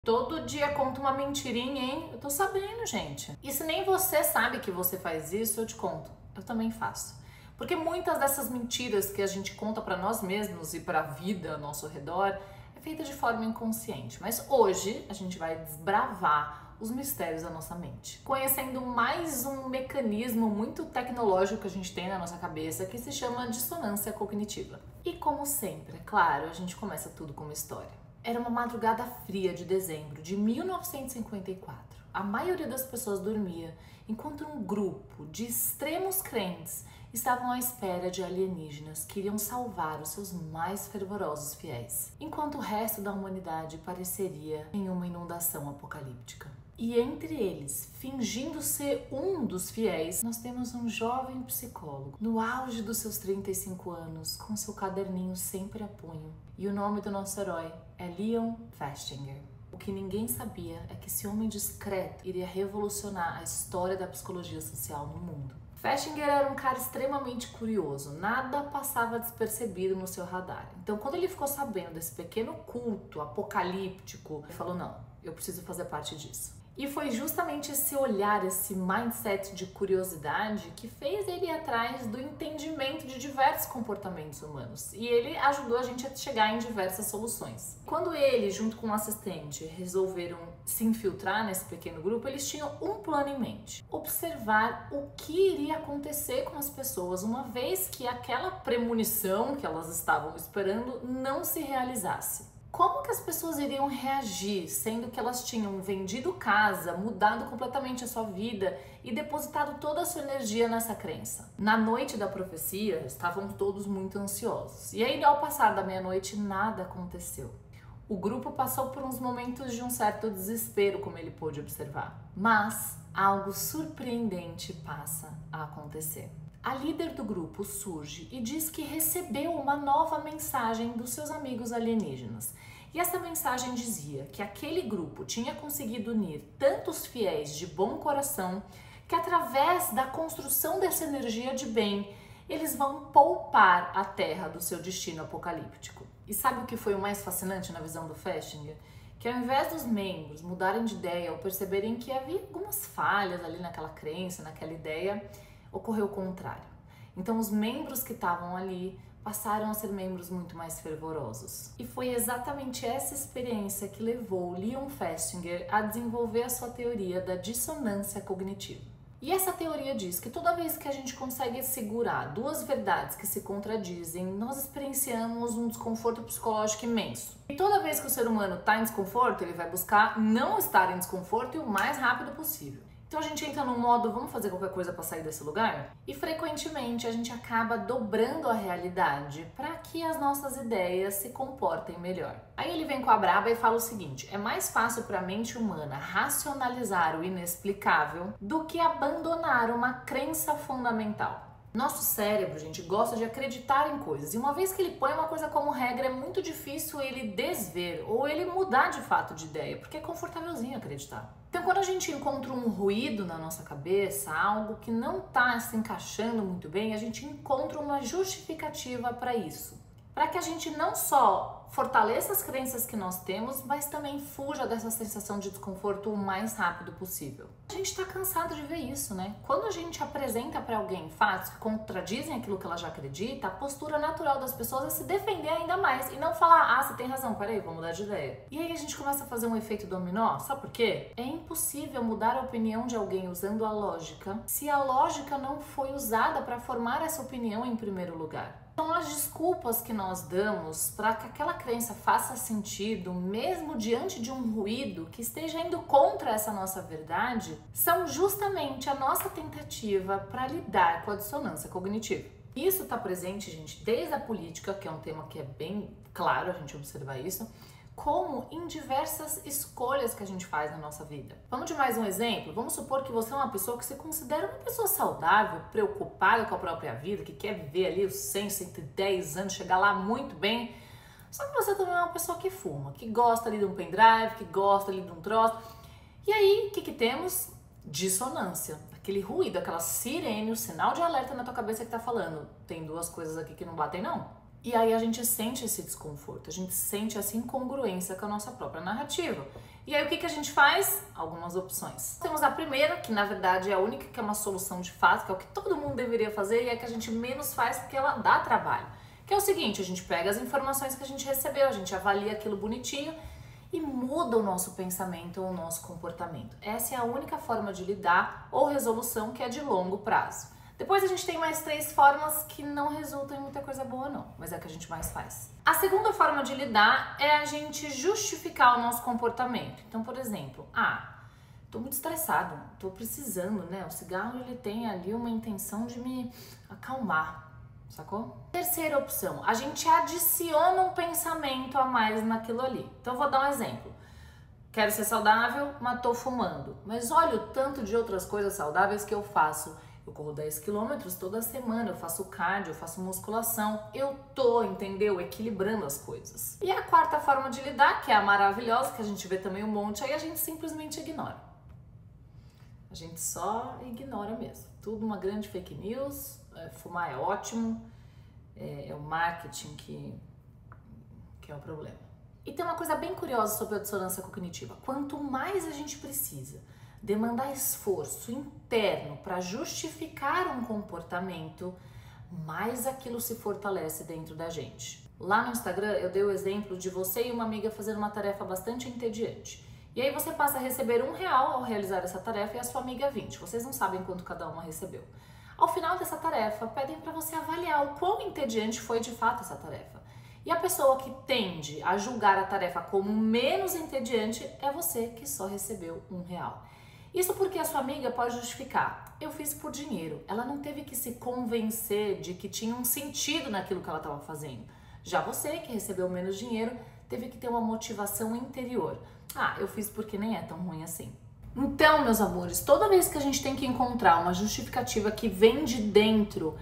Todo dia conta uma mentirinha, hein? Eu tô sabendo, gente. E se nem você sabe que você faz isso, eu te conto. Eu também faço. Porque muitas dessas mentiras que a gente conta pra nós mesmos e pra vida ao nosso redor é feita de forma inconsciente. Mas hoje a gente vai desbravar os mistérios da nossa mente, conhecendo mais um mecanismo muito tecnológico que a gente tem na nossa cabeça que se chama dissonância cognitiva. E como sempre, é claro, a gente começa tudo com uma história. Era uma madrugada fria de dezembro de 1954. A maioria das pessoas dormia, enquanto um grupo de extremos crentes estavam à espera de alienígenas que iriam salvar os seus mais fervorosos fiéis, enquanto o resto da humanidade pareceria em uma inundação apocalíptica. E entre eles, fingindo ser um dos fiéis, nós temos um jovem psicólogo, no auge dos seus 35 anos, com seu caderninho sempre a punho. E o nome do nosso herói é Leon Festinger. O que ninguém sabia é que esse homem discreto iria revolucionar a história da psicologia social no mundo. Festinger era um cara extremamente curioso, nada passava despercebido no seu radar. Então, quando ele ficou sabendo desse pequeno culto apocalíptico, ele falou: não, eu preciso fazer parte disso. E foi justamente esse olhar, esse mindset de curiosidade que fez ele ir atrás do entendimento de diversos comportamentos humanos. E ele ajudou a gente a chegar em diversas soluções. Quando ele, junto com um assistente, resolveram se infiltrar nesse pequeno grupo, eles tinham um plano em mente: observar o que iria acontecer com as pessoas uma vez que aquela premonição que elas estavam esperando não se realizasse. Como que as pessoas iriam reagir, sendo que elas tinham vendido casa, mudado completamente a sua vida e depositado toda a sua energia nessa crença? Na noite da profecia, estavam todos muito ansiosos. E aí, ao passar da meia-noite, nada aconteceu. O grupo passou por uns momentos de um certo desespero, como ele pôde observar. Mas algo surpreendente passa a acontecer. A líder do grupo surge e diz que recebeu uma nova mensagem dos seus amigos alienígenas. E essa mensagem dizia que aquele grupo tinha conseguido unir tantos fiéis de bom coração que, através da construção dessa energia de bem, eles vão poupar a Terra do seu destino apocalíptico. E sabe o que foi o mais fascinante na visão do Festinger? Que ao invés dos membros mudarem de ideia ou perceberem que havia algumas falhas ali naquela crença, naquela ideia, ocorreu o contrário. Então os membros que estavam ali passaram a ser membros muito mais fervorosos. E foi exatamente essa experiência que levou Leon Festinger a desenvolver a sua teoria da dissonância cognitiva. E essa teoria diz que toda vez que a gente consegue segurar duas verdades que se contradizem, nós experienciamos um desconforto psicológico imenso. E toda vez que o ser humano está em desconforto, ele vai buscar não estar em desconforto e o mais rápido possível. Então a gente entra no modo, vamos fazer qualquer coisa para sair desse lugar? E frequentemente a gente acaba dobrando a realidade para que as nossas ideias se comportem melhor. Aí ele vem com a braba e fala o seguinte: é mais fácil para a mente humana racionalizar o inexplicável do que abandonar uma crença fundamental. Nosso cérebro, gente, gosta de acreditar em coisas, e uma vez que ele põe uma coisa como regra, é muito difícil ele desver ou ele mudar de fato de ideia, porque é confortávelzinho acreditar. Então, quando a gente encontra um ruído na nossa cabeça, algo que não está se encaixando muito bem, a gente encontra uma justificativa para isso. Para que a gente não só fortaleça as crenças que nós temos, mas também fuja dessa sensação de desconforto o mais rápido possível. A gente está cansado de ver isso, né? Quando a gente apresenta para alguém fatos que contradizem aquilo que ela já acredita, a postura natural das pessoas é se defender ainda mais e não falar: ah, você tem razão, peraí, vou mudar de ideia. E aí a gente começa a fazer um efeito dominó, sabe por quê? É impossível mudar a opinião de alguém usando a lógica se a lógica não foi usada para formar essa opinião em primeiro lugar. Então, as desculpas que nós damos para que aquela crença faça sentido, mesmo diante de um ruído que esteja indo contra essa nossa verdade, são justamente a nossa tentativa para lidar com a dissonância cognitiva. Isso está presente, gente, desde a política, que é um tema que é bem claro a gente observar isso, como em diversas escolhas que a gente faz na nossa vida. Vamos de mais um exemplo? Vamos supor que você é uma pessoa que se considera uma pessoa saudável, preocupada com a própria vida, que quer viver ali os 100, 110 anos, chegar lá muito bem. Só que você também é uma pessoa que fuma, que gosta ali de um pendrive, que gosta ali de um troço. E aí, o que temos? Dissonância. Aquele ruído, aquela sirene, o sinal de alerta na tua cabeça que tá falando: tem duas coisas aqui que não batem não. E aí a gente sente esse desconforto, a gente sente essa incongruência com a nossa própria narrativa. E aí o que a gente faz? Algumas opções. Temos a primeira, que na verdade é a única que é uma solução de fato, que é o que todo mundo deveria fazer e é que a gente menos faz porque ela dá trabalho. Que é o seguinte, a gente pega as informações que a gente recebeu, a gente avalia aquilo bonitinho e muda o nosso pensamento ou o nosso comportamento. Essa é a única forma de lidar ou resolução que é de longo prazo. Depois a gente tem mais 3 formas que não resultam em muita coisa boa não, mas é a que a gente mais faz. A segunda forma de lidar é a gente justificar o nosso comportamento. Então, por exemplo, tô muito estressado, tô precisando, né? O cigarro ele tem ali uma intenção de me acalmar, sacou? Terceira opção, a gente adiciona um pensamento a mais naquilo ali. Então, eu vou dar um exemplo. Quero ser saudável, mas tô fumando. Mas olha o tanto de outras coisas saudáveis que eu faço. Eu corro 10 quilômetros toda semana, eu faço cardio, eu faço musculação. Eu tô, entendeu? Equilibrando as coisas. E a quarta forma de lidar, que é a maravilhosa, que a gente vê também um monte, aí a gente simplesmente ignora. A gente só ignora mesmo. Tudo uma grande fake news, fumar é ótimo, é o marketing que é o problema. E tem uma coisa bem curiosa sobre a dissonância cognitiva. Quanto mais a gente precisa demandar esforço interno para justificar um comportamento, mais aquilo se fortalece dentro da gente. Lá no Instagram eu dei o exemplo de você e uma amiga fazendo uma tarefa bastante entediante. E aí você passa a receber R$1 ao realizar essa tarefa e a sua amiga 20. Vocês não sabem quanto cada uma recebeu. Ao final dessa tarefa, pedem para você avaliar o quão entediante foi de fato essa tarefa. E a pessoa que tende a julgar a tarefa como menos entediante é você que só recebeu R$1. Isso porque a sua amiga pode justificar. Eu fiz por dinheiro. Ela não teve que se convencer de que tinha um sentido naquilo que ela estava fazendo. Já você, que recebeu menos dinheiro, teve que ter uma motivação interior. Eu fiz porque nem é tão ruim assim. Então, meus amores, toda vez que a gente tem que encontrar uma justificativa que vem de dentro,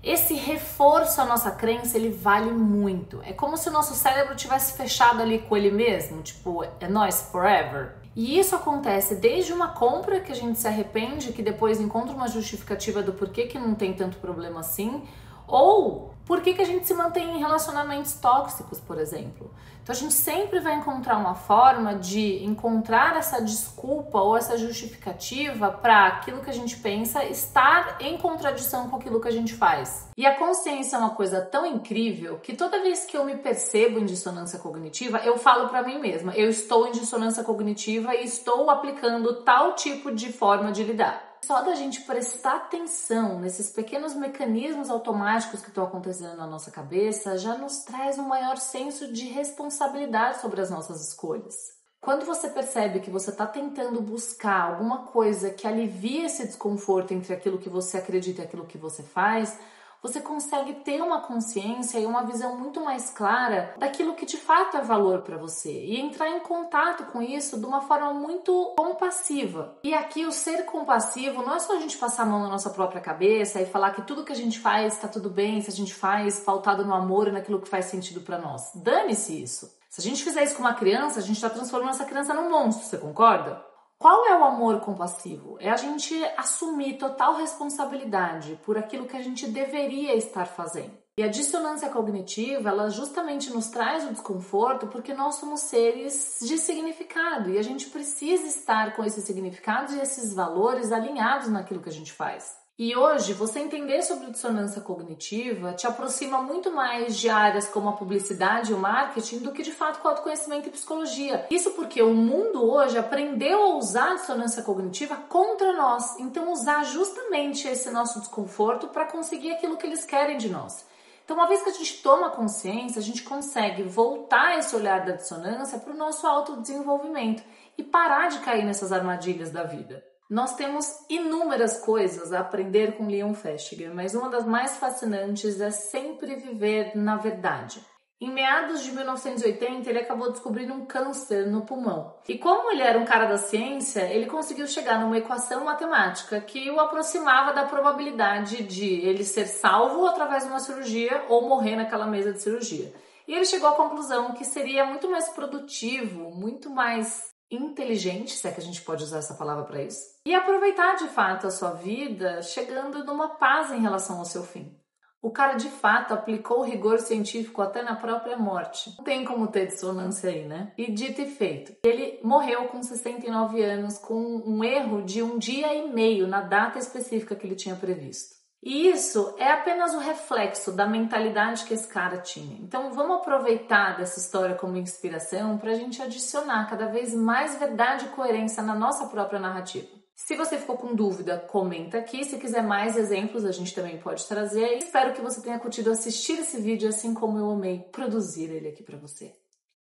esse reforço à nossa crença, ele vale muito. É como se o nosso cérebro tivesse fechado ali com ele mesmo, tipo, é nós forever. E isso acontece desde uma compra que a gente se arrepende, que depois encontra uma justificativa do porquê que não tem tanto problema assim, ou por que a gente se mantém em relacionamentos tóxicos, por exemplo. Então a gente sempre vai encontrar uma forma de encontrar essa desculpa ou essa justificativa para aquilo que a gente pensa estar em contradição com aquilo que a gente faz. E a consciência é uma coisa tão incrível que toda vez que eu me percebo em dissonância cognitiva, eu falo para mim mesma, eu estou em dissonância cognitiva e estou aplicando tal tipo de forma de lidar. Só da gente prestar atenção nesses pequenos mecanismos automáticos que estão acontecendo na nossa cabeça já nos traz um maior senso de responsabilidade sobre as nossas escolhas. Quando você percebe que você está tentando buscar alguma coisa que alivie esse desconforto entre aquilo que você acredita e aquilo que você faz, você consegue ter uma consciência e uma visão muito mais clara daquilo que de fato é valor para você e entrar em contato com isso de uma forma muito compassiva. E aqui o ser compassivo não é só a gente passar a mão na nossa própria cabeça e falar que tudo que a gente faz está tudo bem, se a gente faz pautado no amor e naquilo que faz sentido para nós. Dane-se isso. Se a gente fizer isso com uma criança, a gente está transformando essa criança num monstro, você concorda? Qual é o amor compassivo? É a gente assumir total responsabilidade por aquilo que a gente deveria estar fazendo. E a dissonância cognitiva, ela justamente nos traz o desconforto porque nós somos seres de significado e a gente precisa estar com esses significados e esses valores alinhados naquilo que a gente faz. E hoje, você entender sobre dissonância cognitiva te aproxima muito mais de áreas como a publicidade e o marketing do que de fato com o autoconhecimento e psicologia. Isso porque o mundo hoje aprendeu a usar a dissonância cognitiva contra nós. Então, usar justamente esse nosso desconforto para conseguir aquilo que eles querem de nós. Então, uma vez que a gente toma consciência, a gente consegue voltar esse olhar da dissonância para o nosso autodesenvolvimento e parar de cair nessas armadilhas da vida. Nós temos inúmeras coisas a aprender com Leon Festinger, mas uma das mais fascinantes é sempre viver na verdade. Em meados de 1980, ele acabou descobrindo um câncer no pulmão. E como ele era um cara da ciência, ele conseguiu chegar numa equação matemática que o aproximava da probabilidade de ele ser salvo através de uma cirurgia ou morrer naquela mesa de cirurgia. E ele chegou à conclusão que seria muito mais produtivo, muito mais inteligente, se é que a gente pode usar essa palavra para isso, e aproveitar de fato a sua vida chegando numa paz em relação ao seu fim. O cara de fato aplicou o rigor científico até na própria morte. Não tem como ter dissonância aí, né? E dito e feito. Ele morreu com 69 anos com um erro de 1 dia e meio na data específica que ele tinha previsto. E isso é apenas o reflexo da mentalidade que esse cara tinha. Então vamos aproveitar dessa história como inspiração para a gente adicionar cada vez mais verdade e coerência na nossa própria narrativa. Se você ficou com dúvida, comenta aqui. Se quiser mais exemplos, a gente também pode trazer. Espero que você tenha curtido assistir esse vídeo, assim como eu amei produzir ele aqui para você.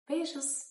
Beijos!